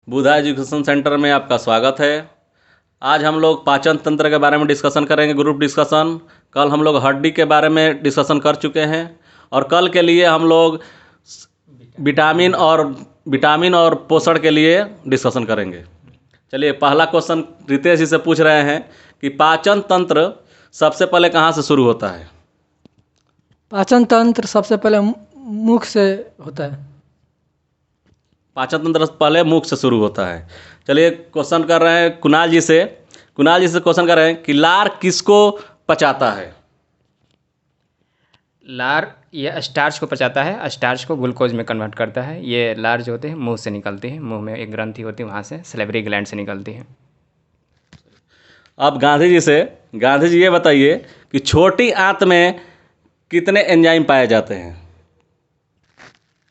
बुधा education centre में आपका स्वागत है। आज हम लोग पाचन तंत्र के बारे में डिस्कशन करेंगे, ग्रुप डिस्कशन। कल हम लोग हड्डी के बारे में डिस्कशन कर चुके हैं और कल के लिए हम लोग विटामिन और पोषण के लिए डिस्कशन करेंगे। चलिए, पहला क्वेश्चन रितेश जी से पूछ रहे हैं कि पाचन तंत्र सबसे पहले कहाँ से शुरू होता है? पाचन तंत्र सबसे पहले मुख से होता है। पाचन तंत्र पहले मुख से शुरू होता है। चलिए, क्वेश्चन कर रहे हैं कुणाल जी से क्वेश्चन कर रहे हैं कि लार किसको पचाता है? लार ये स्टार्च को पचाता है, स्टार्च को ग्लूकोज में कन्वर्ट करता है। ये लार जो होते हैं मुंह से निकलती है, मुंह में एक ग्रंथि होती है, वहाँ से सैलिवरी ग्लैंड से निकलती है। अब गांधी जी ये बताइए कि छोटी आंत में कितने एंजाइम पाए जाते हैं?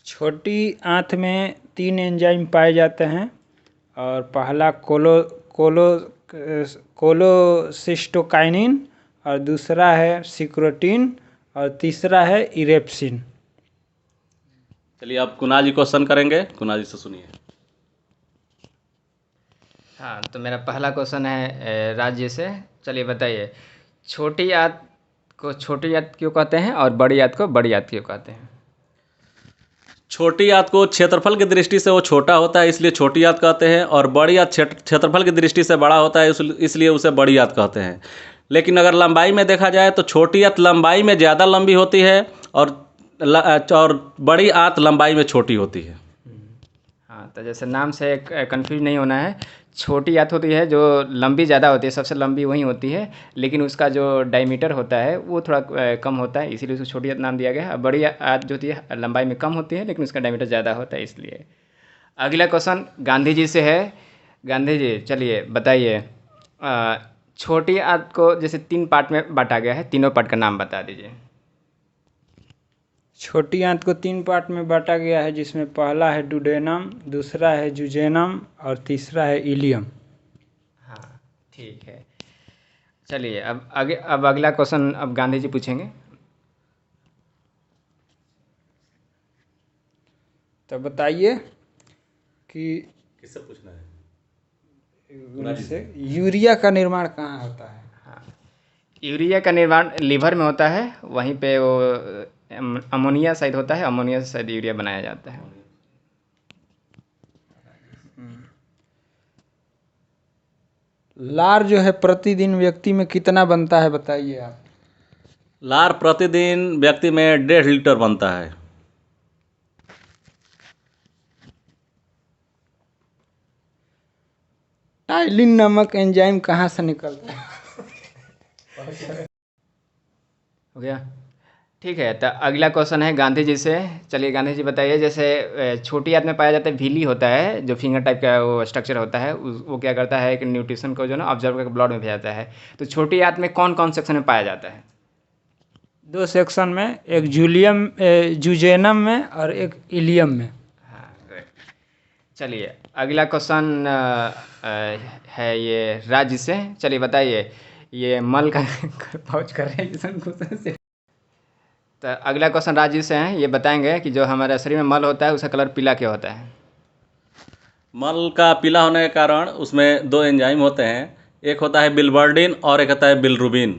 छोटी आंत में 3 एंजाइम पाए जाते हैं और पहला कोलोसिस्टोकाइनिन और दूसरा है सिक्रोटिन और तीसरा है इरेप्सिन। चलिए, अब कुणाल जी क्वेश्चन करेंगे, कुणाल जी से सुनिए। हाँ, तो मेरा पहला क्वेश्चन है राज्य से। चलिए बताइए, छोटी आंत को छोटी आंत क्यों कहते हैं और बड़ी आंत को बड़ी आंत क्यों कहते हैं? छोटी आंत को क्षेत्रफल की दृष्टि से वो छोटा होता है, इसलिए छोटी आंत कहते हैं, और बड़ी आंत क्षेत्रफल की दृष्टि से बड़ा होता है, इसलिए उसे बड़ी आंत कहते हैं। लेकिन अगर लंबाई में देखा जाए तो छोटी आंत लंबाई में ज़्यादा लंबी होती है और बड़ी आंत लंबाई में छोटी होती है। हाँ, तो जैसे नाम से कंफ्यूज नहीं होना है। छोटी आंत होती है जो लंबी ज़्यादा होती है, सबसे लंबी वही होती है, लेकिन उसका जो डायमीटर होता है वो थोड़ा कम होता है, इसीलिए उसको छोटी आंत नाम दिया गया है। बड़ी आंत जो होती है लंबाई में कम होती है, लेकिन उसका डायमीटर ज़्यादा होता है, इसलिए। अगला क्वेश्चन गांधी जी से है। गांधी जी, चलिए बताइए, छोटी आंत को जैसे 3 पार्ट में बांटा गया है, तीनों पार्ट का नाम बता दीजिए। छोटी आंत को 3 पार्ट में बांटा गया है, जिसमें पहला है डुडेनम, दूसरा है जुजेनम और तीसरा है इलियम। हाँ, ठीक है। चलिए, अब अगला क्वेश्चन अब गांधी जी पूछेंगे। तो बताइए कि किससे पूछना है? से यूरिया का निर्माण कहाँ होता है? हाँ, यूरिया का निर्माण लीवर में होता है, वहीं पे वो अमोनिया शायद होता है, अमोनिया से शायद यूरिया बनाया जाता है। लार जो है प्रतिदिन व्यक्ति में कितना बनता है, बताइए आप। लार प्रतिदिन व्यक्ति में 1.5 लीटर बनता है। टाइलिन नामक एंजाइम कहाँ से निकलता है? हो गया? ठीक है, तो अगला क्वेश्चन है गांधी जी से। चलिए गांधी जी बताइए, जैसे छोटी आंत में पाया जाता है भीली होता है, जो फिंगर टाइप का वो स्ट्रक्चर होता है, वो क्या करता है कि न्यूट्रिशन को जो ना ऑब्जर्व करके ब्लड में भेजाता है। तो छोटी आंत में कौन कौन सेक्शन में पाया जाता है? 2 सेक्शन में, एक जुजेनम में और एक इलियम में। हाँ, गुड। चलिए, अगला क्वेश्चन है ये राज्य से। चलिए बताइए, ये मल का पहुँच कर रहे हैं। तो अगला क्वेश्चन राज्य से है, ये बताएंगे कि जो हमारे शरीर में मल होता है उसका कलर पीला क्यों होता है? मल का पीला होने के कारण उसमें 2 एंजाइम होते हैं, एक होता है बिलिवर्डिन और एक होता है बिलिरुबिन।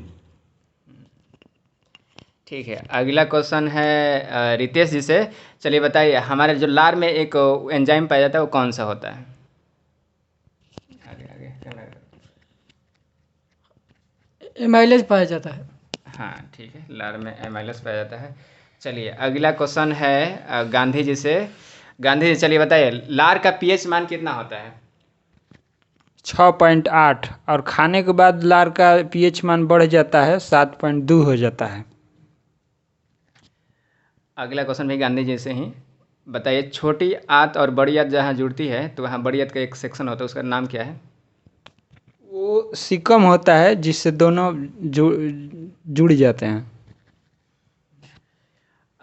ठीक है, अगला क्वेश्चन है रितेश जी से। चलिए बताइए, हमारे जो लार में एक एंजाइम पाया जाता है वो कौन सा होता है? आगे एमाइलेज पाया जाता है। हाँ, ठीक है, लार में एमाइलस पाया जाता है। चलिए, अगला क्वेश्चन है गांधी जी से। गांधी जी, चलिए बताइए, लार का पीएच मान कितना होता है? 6.8 और खाने के बाद लार का पीएच मान बढ़ जाता है, 7.2 हो जाता है। अगला क्वेश्चन भी गांधी जी से ही। बताइए, छोटी आंत और बड़ी आंत जहाँ जुड़ती है तो वहाँ बड़ी आंत का एक सेक्शन होता है, उसका नाम क्या है? वो सिकम होता है, जिससे दोनों जुड़ जाते हैं।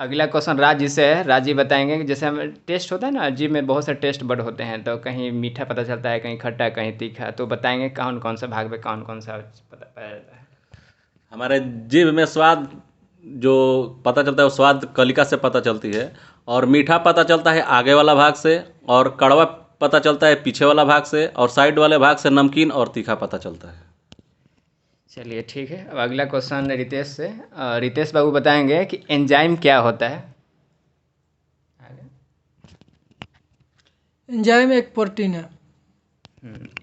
अगला क्वेश्चन राज से है। राज जी बताएंगे कि जैसे हम टेस्ट होता है ना, जीभ में बहुत से टेस्ट बड होते हैं, तो कहीं मीठा पता चलता है, कहीं खट्टा, कहीं तीखा, तो बताएंगे कौन कौन सा भाग में कौन कौन सा पता पाया जाता है? हमारे जीभ में स्वाद जो पता चलता है वो स्वाद कलिका से पता चलती है, और मीठा पता चलता है आगे वाला भाग से, और कड़वा पता चलता है पीछे वाला भाग से, और साइड वाले भाग से नमकीन और तीखा पता चलता है। चलिए ठीक है, अब अगला क्वेश्चन रितेश से। रितेश बाबू बताएंगे कि एंजाइम क्या होता है। एंजाइम एक प्रोटीन है।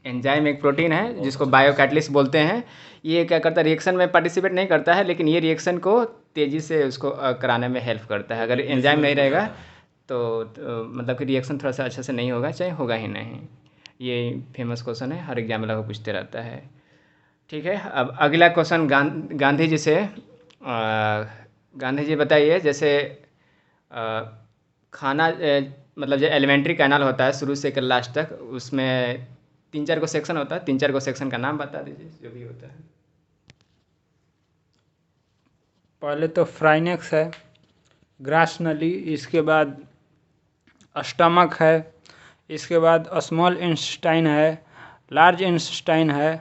एंजाइम एक प्रोटीन है जिसको बायोकैटलिस्ट बोलते हैं। ये क्या करता है, रिएक्शन में पार्टिसिपेट नहीं करता है, लेकिन ये रिएक्शन को तेज़ी से उसको कराने में हेल्प करता है। अगर एंजाइम नहीं रहेगा तो मतलब कि रिएक्शन थोड़ा सा अच्छे से नहीं होगा, चाहे होगा ही नहीं। ये फेमस क्वेश्चन है, हर एग्जाम में लगभग पूछते रहता है। ठीक है, अब अगला क्वेश्चन गांधी जी से। गांधी जी बताइए, जैसे खाना मतलब जो एलिमेंट्री कैनाल होता है शुरू से लेकर लास्ट तक, उसमें 3-4 को सेक्शन होता है, 3-4 को सेक्शन का नाम बता दीजिए जो भी होता है। पहले तो फ्राइनेक्स है, ग्रास नली, इसके बाद स्टमक है, इसके बाद स्मॉल इंस्टाइन है, लार्ज इंस्टाइन है।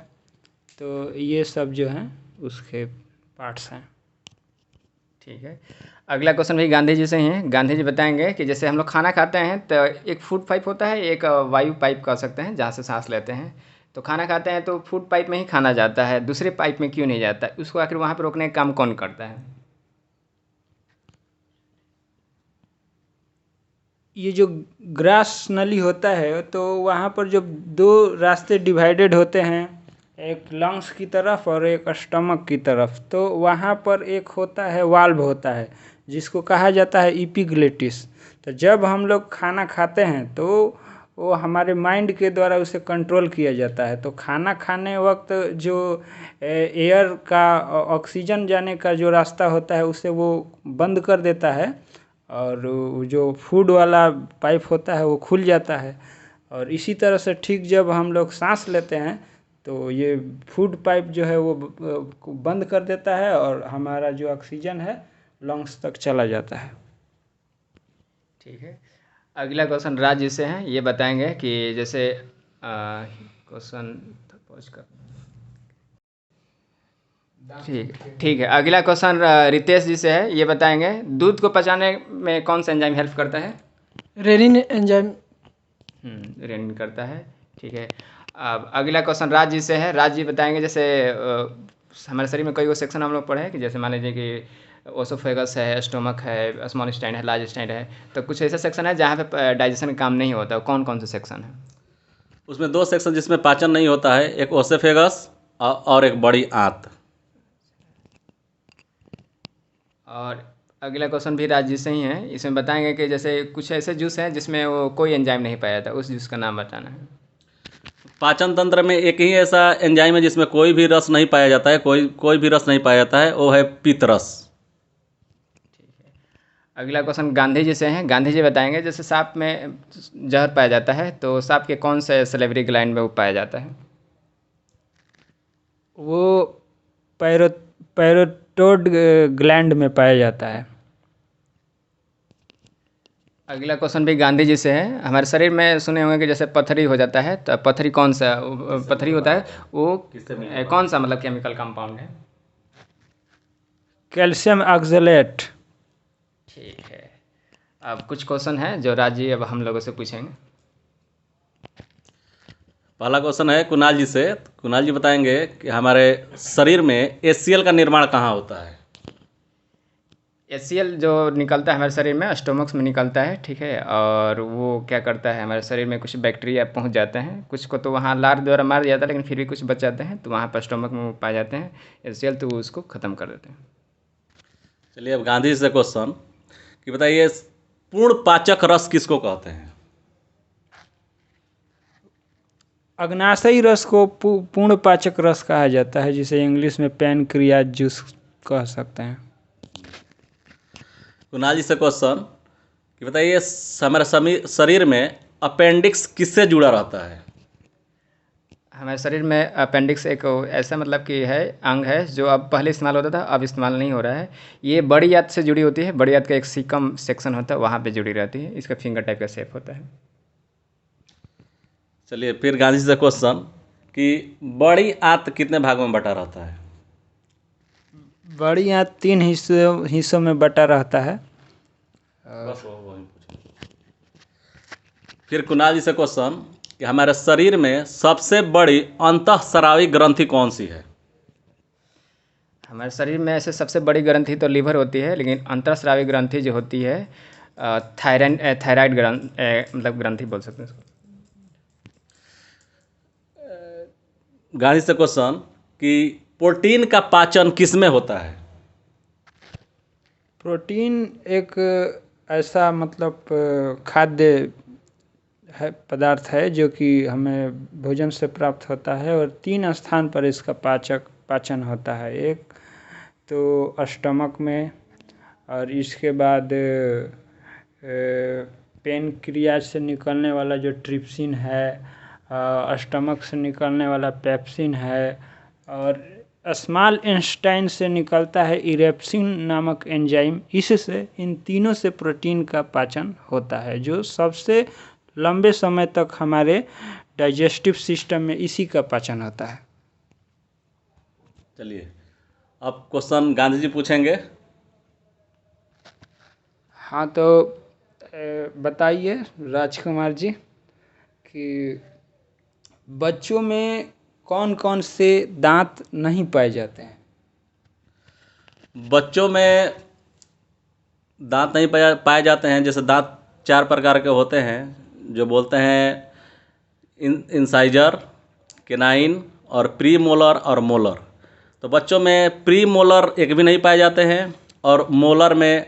तो ये सब जो हैं उसके पार्ट्स हैं। ठीक है, अगला क्वेश्चन भी गांधी जी से ही है। गांधी जी बताएंगे कि जैसे हम लोग खाना खाते हैं तो एक फूड पाइप होता है, एक वायु पाइप कह सकते हैं, जहाँ से सांस लेते हैं। तो खाना खाते हैं तो फूड पाइप में ही खाना जाता है, दूसरे पाइप में क्यों नहीं जाता है? उसको आखिर वहाँ पर रोकने का काम कौन करता है? ये जो ग्रास नली होता है तो वहाँ पर जब दो रास्ते डिवाइडेड होते हैं, एक लंग्स की तरफ और एक स्टमक की तरफ, तो वहाँ पर एक होता है वाल्व होता है जिसको कहा जाता है इपिग्लेटिस। तो जब हम लोग खाना खाते हैं तो वो हमारे माइंड के द्वारा उसे कंट्रोल किया जाता है। तो खाना खाने वक्त जो एयर का ऑक्सीजन जाने का जो रास्ता होता है उसे वो बंद कर देता है, और जो फूड वाला पाइप होता है वो खुल जाता है। और इसी तरह से ठीक जब हम लोग सांस लेते हैं तो ये फूड पाइप जो है वो बंद कर देता है और हमारा जो ऑक्सीजन है लंग्स तक चला जाता है। ठीक है, अगला क्वेश्चन राज जी से है। ये बताएंगे कि जैसे क्वेश्चन पहुँच कर, ठीक है, अगला क्वेश्चन रितेश जी से है। ये बताएंगे दूध को पचाने में कौन सा एंजाइम हेल्प करता है? Rennin enzyme. रेनिन करता है। ठीक है, अब अगला क्वेश्चन राज जी से है। राज जी बताएंगे, जैसे हमारे शरीर में कई वो सेक्शन हम लोग पढ़े हैं कि जैसे मान लीजिए कि ओसोफेगस है, स्टोमक है, स्मॉल स्टाइन है, लार्ज स्टाइन है। तो कुछ ऐसा सेक्शन है जहाँ पे डाइजेशन का काम नहीं होता, कौन कौन से सेक्शन है? उसमें 2 सेक्शन जिसमें पाचन नहीं होता है, एक ओसेफेगस और एक बड़ी आंत। और अगला क्वेश्चन भी राज जी से ही है। इसमें बताएंगे कि जैसे कुछ ऐसे जूस हैं जिसमें वो कोई एंजाइम नहीं पाया जाता, उस जूस का नाम बताना है। पाचन तंत्र में एक ही ऐसा एंजाइम है जिसमें कोई भी रस नहीं पाया जाता है, कोई भी रस नहीं पाया जाता है, वो है पित्त रस। अगला क्वेश्चन गांधी जी से है। गांधी जी बताएंगे, जैसे सांप में जहर पाया जाता है तो सांप के कौन से सलेवरी ग्लैंड में वो पाया जाता है? वो पैरोटोड ग्लैंड में पाया जाता है। अगला क्वेश्चन भी गांधी जी से है। हमारे शरीर में सुने होंगे कि जैसे पथरी हो जाता है, तो पथरी कौन सा पथरी होता है, वो कौन सा मतलब केमिकल कंपाउंड है? Calcium oxalate. ठीक है, अब कुछ क्वेश्चन है जो राजी अब हम लोगों से पूछेंगे। पहला क्वेश्चन है कुणाल जी से। कुणाल जी बताएंगे कि हमारे शरीर में HCl का निर्माण कहाँ होता है? HCl जो निकलता है हमारे शरीर में स्टोमक्स में निकलता है। ठीक है, और वो क्या करता है, हमारे शरीर में कुछ बैक्टीरिया पहुंच जाते हैं, कुछ को तो वहाँ लार द्वारा मार दिया जाता है, लेकिन फिर भी कुछ बच जाते हैं, तो वहाँ पर स्टोमक में वो पाए जाते हैं HCl, तो वो उसको ख़त्म कर देते हैं। चलिए अब गांधी जी से क्वेश्चन कि बताइए पूर्ण पाचक रस किसको कहते हैं? अग्नाशयी रस को पूर्ण पाचक रस कहा जाता है, जिसे इंग्लिश में पैनक्रियाज जूस कह सकते हैं। कुणाल जी से क्वेश्चन कि बताइए हमारे शरीर में अपेंडिक्स किससे जुड़ा रहता है? हमारे शरीर में अपेंडिक्स एक ऐसा मतलब कि है अंग है जो अब पहले इस्तेमाल होता था, अब इस्तेमाल नहीं हो रहा है। ये बड़ी आंत से जुड़ी होती है, बड़ी आंत का एक सीकम सेक्शन होता है, वहाँ पे जुड़ी रहती है। इसका फिंगर टाइप का शेप होता है। चलिए फिर गांधी जी से क्वेश्चन कि बड़ी आंत कितने भागों में बटा रहता है? बड़ी आंत 3 हिस्सों में बटा रहता है। बस वही पूछो। फिर कुणाल जी से क्वेश्चन कि हमारे शरीर में सबसे बड़ी अंतःस्रावी ग्रंथि कौन सी है? हमारे शरीर में ऐसे सबसे बड़ी ग्रंथि तो लीवर होती है, लेकिन अंतःस्रावी ग्रंथि जो होती है थायराइड मतलब ग्रंथि बोल सकते हैं इसको। गांधी से क्वेश्चन कि प्रोटीन का पाचन किस में होता है? प्रोटीन एक ऐसा मतलब खाद्य है, पदार्थ है जो कि हमें भोजन से प्राप्त होता है और 3 स्थान पर इसका पाचन होता है। एक तो स्टमक में, और इसके बाद पेनक्रियाज से निकलने वाला जो ट्रिप्सिन है, स्टमक से निकलने वाला पेप्सिन है, और स्मॉल इंटेस्टाइन से निकलता है इरेप्सिन नामक एंजाइम। इससे इन तीनों से प्रोटीन का पाचन होता है, जो सबसे लंबे समय तक हमारे डाइजेस्टिव सिस्टम में इसी का पाचन होता है। चलिए अब क्वेश्चन गांधी जी पूछेंगे। हाँ, तो बताइए राजकुमार जी कि बच्चों में कौन कौन से दांत नहीं पाए जाते हैं? बच्चों में दांत नहीं पाए जाते हैं, जैसे दांत 4 प्रकार के होते हैं, जो बोलते हैं इंसाइजर, केनाइन और प्री मोलर और मोलर। तो बच्चों में प्री मोलर एक भी नहीं पाए जाते हैं, और मोलर में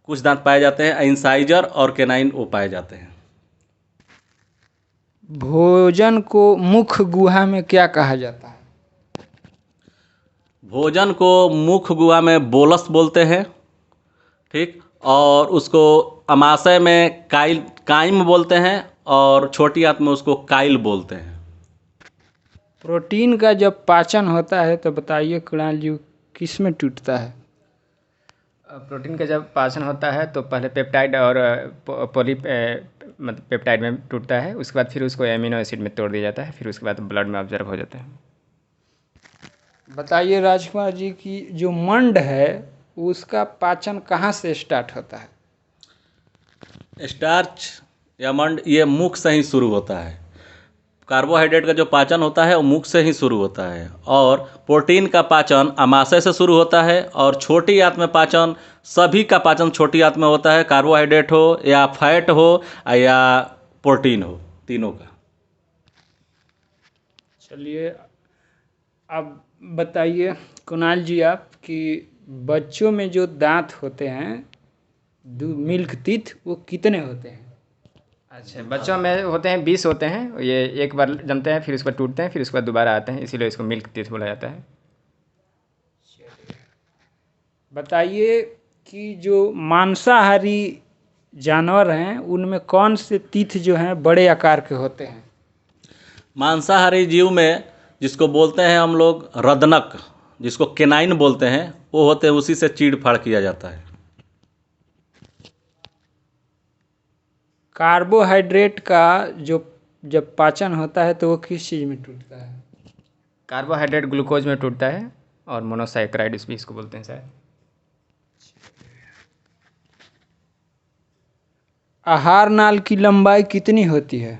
कुछ दांत पाए जाते हैं। इंसाइजर और केनाइन वो पाए जाते हैं। भोजन को मुख गुहा में क्या कहा जाता है? भोजन को मुख गुहा में बोलस बोलते हैं, ठीक। और उसको अमाशय में काइम बोलते हैं, और छोटी आंत में उसको काइल बोलते हैं। प्रोटीन का जब पाचन होता है तो बताइए कुणाल जी, किस में टूटता है? प्रोटीन का जब पाचन होता है तो पहले पेप्टाइड और मतलब पेप्टाइड में टूटता है, उसके बाद फिर उसको एमिनो एसिड में तोड़ दिया जाता है, फिर उसके बाद ब्लड में ऑब्जर्व हो जाता है। बताइए राजकुमार जी की जो मंड है उसका पाचन कहाँ से स्टार्ट होता है? स्टार्च या मंड ये मुख से ही शुरू होता है। कार्बोहाइड्रेट का जो पाचन होता है वो मुख से ही शुरू होता है, और प्रोटीन का पाचन आमाशय से शुरू होता है, और छोटी आंत में पाचन, सभी का पाचन छोटी आंत में होता है, कार्बोहाइड्रेट हो या फैट हो या प्रोटीन हो, तीनों का। चलिए अब बताइए कुणाल जी आप कि बच्चों में जो दांत होते हैं, मिल्क टीथ, वो कितने होते हैं? अच्छा, बच्चों में होते हैं 20 होते हैं। ये एक बार जमते हैं, फिर उसके बाद टूटते हैं, फिर उसके बाद दोबारा आते हैं, इसीलिए इसको मिल्क टीथ बोला जाता है। बताइए कि जो मांसाहारी जानवर हैं उनमें कौन से तीथ जो हैं बड़े आकार के होते हैं? मांसाहारी जीव में जिसको बोलते हैं हम लोग रदनक, जिसको केनाइन बोलते हैं, वो होते हैं, उसी से चीड़ फाड़ किया जाता है। कार्बोहाइड्रेट का जो जब पाचन होता है तो वो किस चीज़ में टूटता है? कार्बोहाइड्रेट ग्लूकोज में टूटता है, और मोनोसाइक्राइड भी इसको बोलते हैं शायद। आहार नाल की लंबाई कितनी होती है?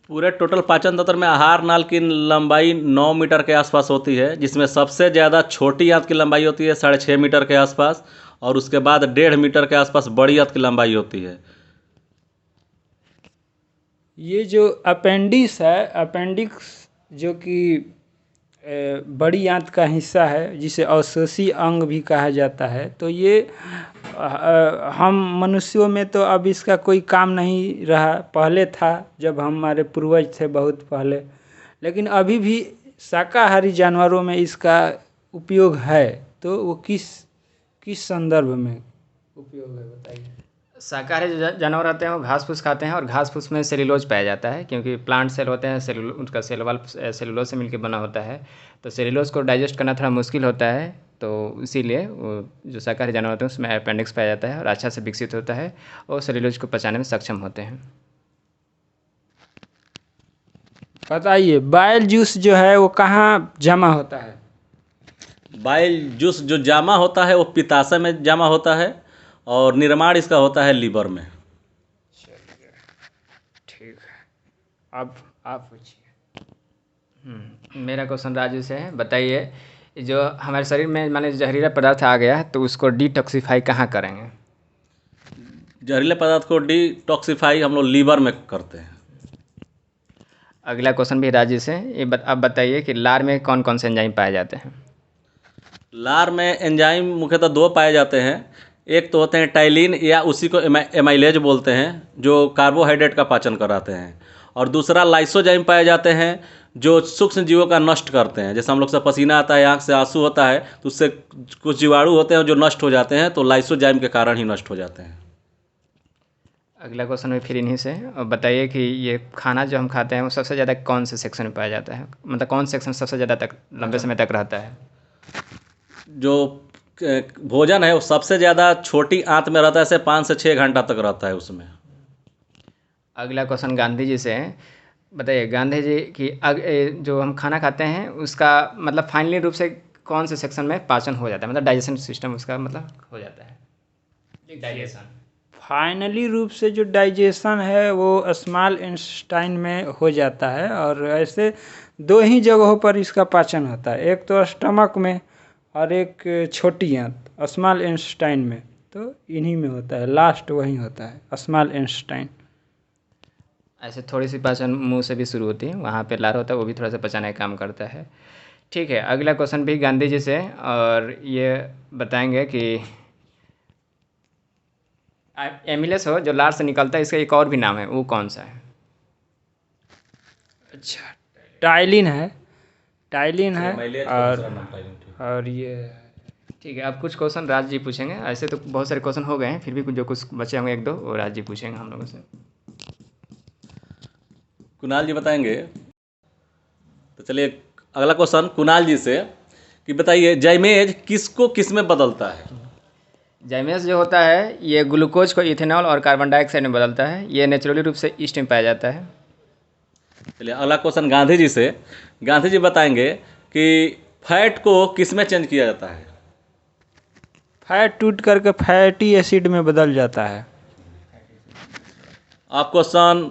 पूरे टोटल पाचन तंत्र में आहार नाल की लंबाई 9 मीटर के आसपास होती है, जिसमें सबसे ज़्यादा छोटी आंत की लंबाई होती है 6.5 मीटर के आसपास, और उसके बाद 1.5 मीटर के आसपास बड़ी आंत की लंबाई होती है। ये जो अपेंडिक्स है, अपेंडिक्स जो कि बड़ी आंत का हिस्सा है, जिसे अवशोषी अंग भी कहा जाता है, तो ये हम मनुष्यों में तो अब इसका कोई काम नहीं रहा। पहले था जब हमारे पूर्वज थे बहुत पहले, लेकिन अभी भी शाकाहारी जानवरों में इसका उपयोग है। तो वो किस संदर्भ में उपयोग है बताइए। शाकाहारी जो जानवर होते हैं वो घास फूस खाते हैं, और घास फूस में सेल्यूलोज पाया जाता है, क्योंकि प्लांट सेल होते हैं, उनका सेल वाल सेल्यूलोज से मिलकर बना होता है, तो सेल्यूलोज को डाइजेस्ट करना थोड़ा मुश्किल होता है। तो इसीलिए वो जो शाकाहारी जानवर होते हैं उसमें अपेंडिक्स पाया जाता है, और अच्छा से विकसित होता है, और सेल्यूलोज को पचाने में सक्षम होते हैं। बताइए बाइल जूस जो है वो कहाँ जमा होता है? बाइल जूस जो जामा होता है वो पित्ताशय में जामा होता है, और निर्माण इसका होता है लीवर में। अब आप पूछिए। मेरा क्वेश्चन राजू से है। बताइए, जो हमारे शरीर में मान लीजिए जहरीला पदार्थ आ गया है तो उसको डिटॉक्सिफाई कहाँ करेंगे? जहरीले पदार्थ को डिटॉक्सिफाई हम लोग लीवर में करते हैं। अगला क्वेश्चन भी राजू से। अब बताइए कि लार में कौन कौन से एंजाइम पाए जाते हैं? लार में एंजाइम मुख्यतः दो पाए जाते हैं। एक तो होते हैं टाइलिन या उसी को एमाइलेज बोलते हैं, जो कार्बोहाइड्रेट का पाचन कराते हैं, और दूसरा लाइसोजाइम पाए जाते हैं जो सूक्ष्म जीवों का नष्ट करते हैं। जैसे हम लोग से पसीना आता है, आँख से आंसू होता है, तो उससे कुछ जीवाणु होते हैं जो नष्ट हो जाते हैं, तो लाइसोजाइम के कारण ही नष्ट हो जाते हैं। अगला क्वेश्चन भी फिर इन्हीं से। और बताइए कि ये खाना जो हम खाते हैं वो सबसे ज़्यादा कौन से सेक्शन में पाया जाता है, मतलब कौन सेक्शन सबसे ज़्यादा तक लंबे समय तक रहता है? जो भोजन है वो सबसे ज़्यादा छोटी आंत में रहता है, ऐसे 5 से 6 घंटा तक रहता है उसमें। अगला क्वेश्चन गांधी जी से है। बताइए गांधी जी की जो हम खाना खाते हैं उसका मतलब फाइनली रूप से कौन से सेक्शन में पाचन हो जाता है, मतलब डाइजेशन सिस्टम उसका मतलब हो जाता है, डाइजेशन। फाइनली रूप से जो डाइजेशन है वो स्मॉल इंटेस्टाइन में हो जाता है, और ऐसे दो ही जगहों पर इसका पाचन होता है, एक तो स्टमक में और एक छोटी आंत स्मॉल इंटेस्टाइन में। तो इन्हीं में होता है, लास्ट वहीं होता है स्मॉल इंटेस्टाइन। ऐसे थोड़ी सी पाचन मुंह से भी शुरू होती है, वहाँ पे लार होता है, वो भी थोड़ा सा पचाने का काम करता है। ठीक है, अगला क्वेश्चन भी गांधी जी से, और ये बताएंगे कि एमिलेस हो जो लार से निकलता है, इसका एक और भी नाम है, वो कौन सा है? अच्छा, टाइलिन है, टाइलिन है। एमाइलेज का और दूसरा नाम टाइलिन, ठीक। और ये ठीक है, अब कुछ क्वेश्चन राज जी पूछेंगे। ऐसे तो बहुत सारे क्वेश्चन हो गए हैं, फिर भी कुछ जो कुछ बचे होंगे एक दो, वो राज जी पूछेंगे हम लोगों से। कुणाल जी बताएंगे। तो चलिए अगला क्वेश्चन कुणाल जी से कि बताइए जाइमेज किसको किस में बदलता है? जाइमेस जो होता है ये ग्लूकोज को इथेनॉल और कार्बन डाइऑक्साइड में बदलता है। ये नेचुरली रूप से ईस्ट में पाया जाता है। चलिए अगला क्वेश्चन गांधी जी से। गांधी जी बताएंगे कि फैट को किस में चेंज किया जाता है? फैट टूट करके फैटी एसिड में बदल जाता है। आप क्वेश्चन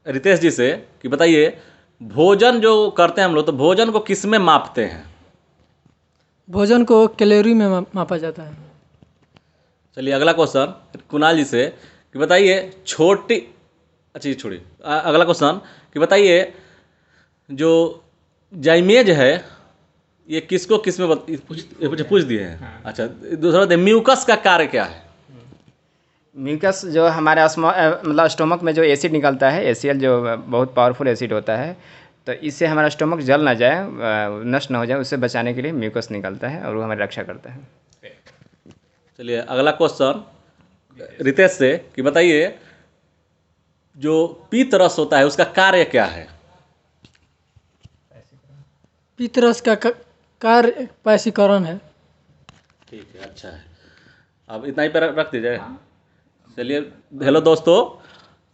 रितेश जी से कि बताइए भोजन जो करते हैं हम लोग, तो भोजन को किस में मापते हैं? भोजन को कैलोरी में मापा जाता है। चलिए अगला क्वेश्चन कुणाल जी से कि बताइए छोटी, अच्छा ये छोड़िए, अगला क्वेश्चन कि बताइए जो जाइमेज है ये किसको किस में पूछ दिए हैं। अच्छा दूसरा म्यूकस का कार्य क्या है? म्यूकस जो हमारे मतलब स्टोमक में जो एसिड निकलता है, एसीएल, जो बहुत पावरफुल एसिड होता है, तो इससे हमारा स्टोमक जल ना जाए, नष्ट ना हो जाए, उससे बचाने के लिए म्यूकस निकलता है और वो हमारी रक्षा करता है। चलिए अगला क्वेश्चन रितेश से कि बताइए जो पीत रस होता है उसका कार्य क्या है? पित्तरस का कार्य पैसीकरण है। ठीक है, अच्छा है। अब इतना ही पर रख दीजिए। चलिए हेलो दोस्तों,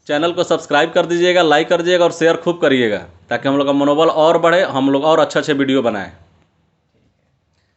चैनल को सब्सक्राइब कर दीजिएगा, लाइक कर दीजिएगा और शेयर खूब करिएगा, ताकि हम लोग का मनोबल और बढ़े, हम लोग और अच्छे अच्छे वीडियो बनाएं।